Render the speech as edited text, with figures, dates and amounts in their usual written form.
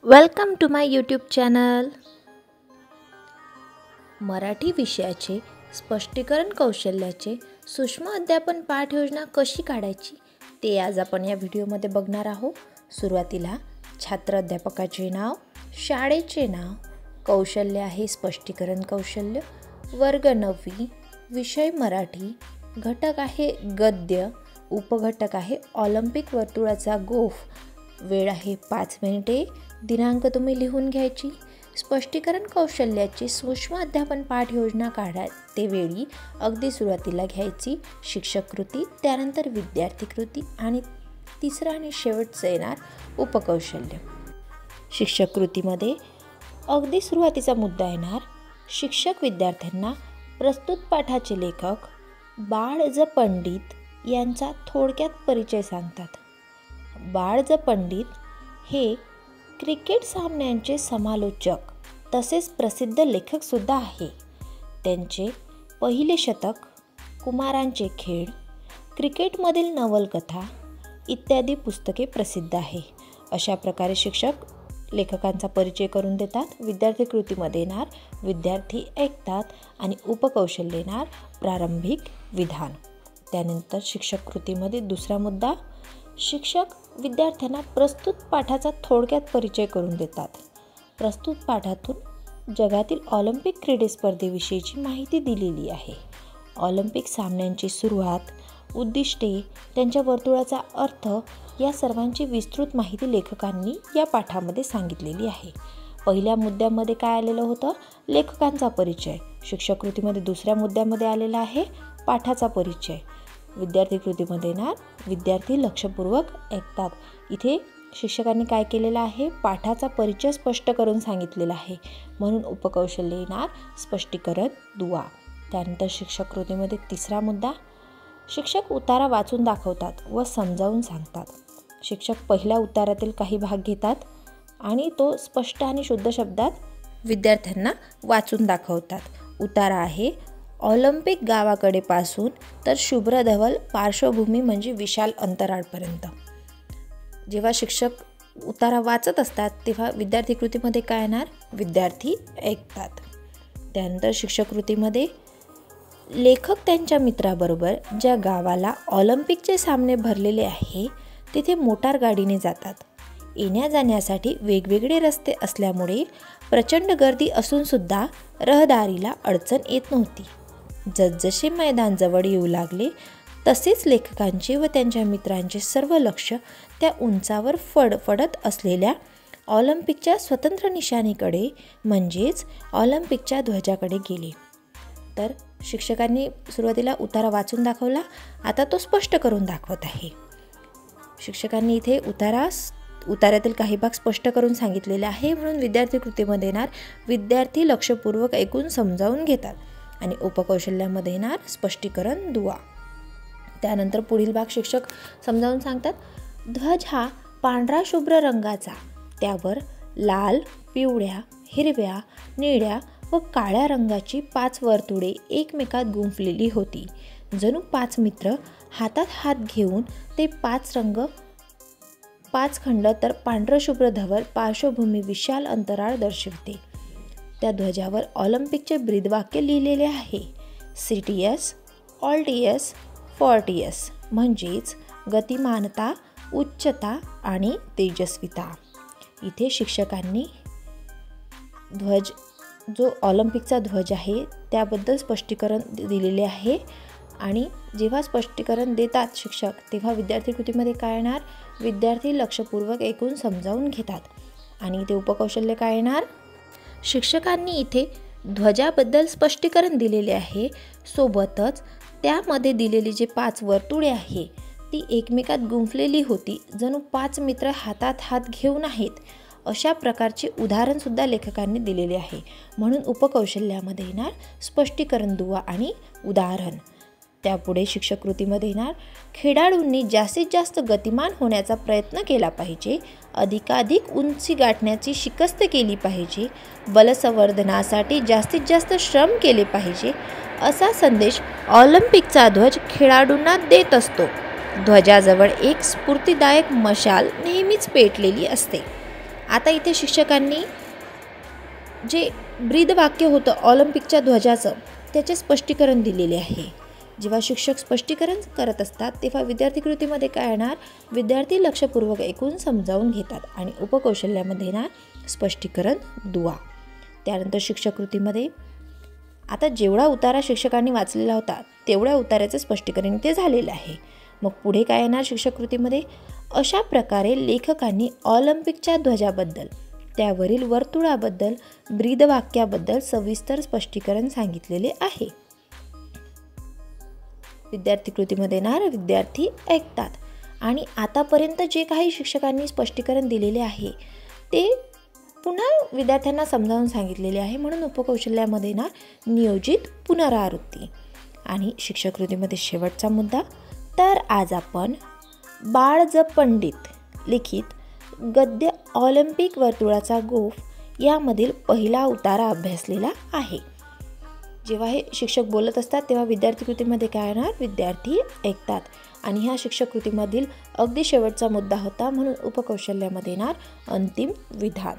Welcome to my YouTube channel. Marathi विषयाचे स्पष्टीकरण कौशल्याचे सूक्ष्म अध्यापन पाठ योजना कशी काढायची ते आज आपण या व्हिडिओमध्ये बघणार आहोत। सुरुवातीला छात्र अध्यापकाचे नाव, शाळेचे नाव, कौशल्य आहे स्पष्टीकरण कौशल्य, वर्ग 9वी, विषय मराठी, घटक आहे गद्य, उपघटक आहे ऑलिम्पिक वर्तुळाचा गोफ, वेळ आहे 5 मिनिटे, दिनांक तुम्ही लिहून घ्यायची। स्पष्टीकरण कौशल्याची सूक्ष्म अध्यापन पाठ योजना काढते वेळी अगदी सुरुवातीला घ्यायची शिक्षक कृती, त्यानंतर विद्यार्थी कृती आणि तिसरं आणि शेवटचं येणार उपकौशल्य। शिक्षक कृतीमध्ये अगदी सुरुवातीचा मुद्दा येणार शिक्षक विद्यार्थ्यांना प्रस्तुत पाठाचे लेखक बाळ ज पंडित यांचा थोडक्यात परिचय सांगतात। बाळ ज पंडित हे क्रिकेट सामन्यांचे समालोचक तसेच प्रसिद्ध लेखक सुद्धा आहे। त्यांचे पहिले शतक, कुमारांचे खेळ, क्रिकेटमधील नवलकथा इत्यादी पुस्तके प्रसिद्ध आहे। अशा प्रकारे शिक्षक लेखकांचा परिचय करून देतात। विद्यार्थी कृतीमध्ये येणार विद्यार्थी ऐकतात आणि उपकौशल्य येणार प्रारंभिक विधान। त्यानंतर शिक्षक कृतीमध्ये दुसरा मुद्दा शिक्षक विद्यार्थ्यांना प्रस्तुत पाठाचा थोडक्यात परिचय करून देतात। प्रस्तुत पाठातून जगातील ऑलिम्पिक क्रीडा स्पर्धेविषयीची माहिती दिलेली आहे। ऑलिम्पिक सामन्यांची सुरुवात, उद्दिष्टे, त्यांच्या वर्तुळाचा अर्थ या सर्वांची विस्तृत माहिती लेखकांनी या पाठामध्ये सांगितलेली आहे। पहिल्या मुद्द्यामध्ये काय आलेलं होतं? लेखकांचा परिचय। शिक्षक कृतीमध्ये दुसऱ्या मुद्द्यामध्ये आलेला आहे पाठाचा परिचय। विद्यार्थी कृतीमध्ये येणार विद्यार्थी लक्षपूर्वक ऐकतात। इथे शिक्षकांनी काय केलेलं आहे? पाठाचा परिचय स्पष्ट करून सांगितलेला आहे, म्हणून उपकौशल्य येणार स्पष्टीकरण दुवा। त्यानंतर शिक्षक कृतीमध्ये तिसरा मुद्दा शिक्षक उतारा वाचून दाखवतात व समजावून सांगतात। शिक्षक पहिल्या उतारातील काही भाग घेतात आणि तो स्पष्ट आणि शुद्ध शब्दात विद्यार्थ्यांना वाचून दाखवतात। उतारा आहे ऑलिम्पिक गावाकडे पासून तर शुभ्र धवल पार्श्वभूमी म्हणजे विशाल अंतराळपर्यंत। जेव्हा शिक्षक उतारा वाचत असतात तेव्हा विद्यार्थी कृतीमध्ये काय येणार? विद्यार्थी ऐकतात। त्यानंतर शिक्षक कृतीमध्ये लेखक त्यांच्या मित्राबरोबर ज्या गावाला ऑलिम्पिकचे सामने भरलेले आहे तिथे मोटार गाडीने जातात। येण्या जाण्यासाठी वेगवेगळे रस्ते असल्यामुळे प्रचंड गर्दी असून सुद्धा रहदारीला अडचण येत नव्हती। जसजसे मैदान जवळ येऊ लागले तसेच लेखकांचे व त्यांच्या मित्रांचे सर्व लक्ष त्या उंचावर फडफडत असलेल्या ऑलिम्पिकच्या स्वतंत्र निशाणीकडे म्हणजेच ऑलिम्पिकच्या ध्वजाकडे गेले। तर शिक्षकांनी सुरुवातीला उतारा वाचून दाखवला, आता तो स्पष्ट करून दाखवत आहे। शिक्षकांनी इथे उतार्यातील काही भाग स्पष्ट करून सांगितलेले आहे, म्हणून विद्यार्थी कृतीमध्ये येणार विद्यार्थी लक्षपूर्वक ऐकून समजावून घेतात आणि उपकौशल्यामध्ये येणार स्पष्टीकरण दुवा। त्यानंतर पुढील भाग शिक्षक समजावून सांगतात। ध्वज हा पांढरा शुभ्र रंगाचा, त्यावर लाल, पिवळ्या, हिरव्या, निळ्या व काळ्या रंगाची 5 वर्तुळे एकमेकात गुंफलेली होती। जणू 5 मित्र हातात हात घेऊन ते 5 रंग 5 खंड तर पांढरं शुभ्र धवल पार्श्वभूमी विशाल अंतराळ दर्शवते। त्या ध्वजावर ऑलिम्पिकचे ब्रीदवाक्य लिहिलेले आहे CTS, ऑल्टियस, फॉर्टियस म्हणजेच गतिमानता, उच्चता आणि तेजस्विता। इथे शिक्षकांनी ध्वज जो ऑलिम्पिकचा ध्वज आहे त्याबद्दल स्पष्टीकरण दिलेले आहे आणि जेव्हा स्पष्टीकरण देतात शिक्षक तेव्हा विद्यार्थी कृतीमध्ये काय येणार? विद्यार्थी लक्षपूर्वक ऐकून समजावून घेतात आणि इथे उपकौशल्य काय येणार? शिक्षकांनी इथे ध्वजाबद्दल स्पष्टीकरण दिलेले आहे, सोबतच त्यामध्ये दिलेली जे 5 वर्तुळे आहे ती एकमेकात गुंफलेली होती, जणू 5 मित्र हातात हात घेऊन आहेत अशा प्रकारचे उदाहरणसुद्धा लेखकांनी दिलेले आहे, म्हणून उपकौशल्यामध्ये येणार स्पष्टीकरण दुवा आणि उदाहरण। त्यापुढे शिक्षक कृतीमध्ये येणार खेळाडूंनी जास्तीत जास्त गतिमान होण्याचा प्रयत्न केला पाहिजे, अधिकाधिक उंची गाठण्याची शिकस्त केली पाहिजे, बलसंवर्धनासाठी जास्तीत जास्त श्रम केले पाहिजे असा संदेश ऑलिम्पिकचा ध्वज खेळाडूंना देत असतो। ध्वजाजवळ एक स्फूर्तिदायक मशाल नेहमीच पेटलेली असते आता इथे शिक्षकांनी जे ब्रीद वाक्य होतं ऑलिम्पिकच्या ध्वजाचं त्याचे स्पष्टीकरण दिलेले आहे. जेव्हा शिक्षक स्पष्टीकरण करत असतात तेव्हा विद्यार्थी कृतीमध्ये काय येणार, विद्यार्थी लक्षपूर्वक ऐकून समजावून घेतात आणि उपकौशल्यामध्ये ना स्पष्टीकरण दुवा. त्यानंतर शिक्षक कृतीमध्ये आता जेवढा उतारा शिक्षकांनी वाचलेला होता तेवढ्या उतार्याचं स्पष्टीकरण इथे झालेलं आहे. मग पुढे काय येणार शिक्षक कृतीमध्ये, अशा प्रकारे लेखकांनी ऑलिम्पिकच्या ध्वजाबद्दल, त्यावरील वर्तुळाबद्दल, ब्रीदवाक्याबद्दल सविस्तर स्पष्टीकरण सांगितलेले आहे. विद्यार्थी कृतीमध्ये येणार विद्यार्थी ऐकतात. आणि आतापर्यंत जे काही शिक्षकांनी स्पष्टीकरण दिलेले आहे ते पुन्हा विद्यार्थ्यांना समजावून सांगितलेले आहे. म्हणून उपकौशल्यामध्ये ना नियोजित पुनरावृत्ती. आणि शिक्षक कृतीमध्ये शेवटचा मुद्दा, तर आज आपण बाळ ज पंडित लिखित गद्य ऑलिम्पिक वर्तुळाचा गोफ यामधील पहिला उतारा अभ्यासलेला आहे. जेव्हा हे शिक्षक बोलत असतात तेव्हा विद्यार्थी कृतीमध्ये काय येणार, विद्यार्थी ऐकतात. आणि ह्या शिक्षक कृतीमधील अगदी शेवटचा मुद्दा होता म्हणून उपकौशल्यामध्ये येणार अंतिम विधान.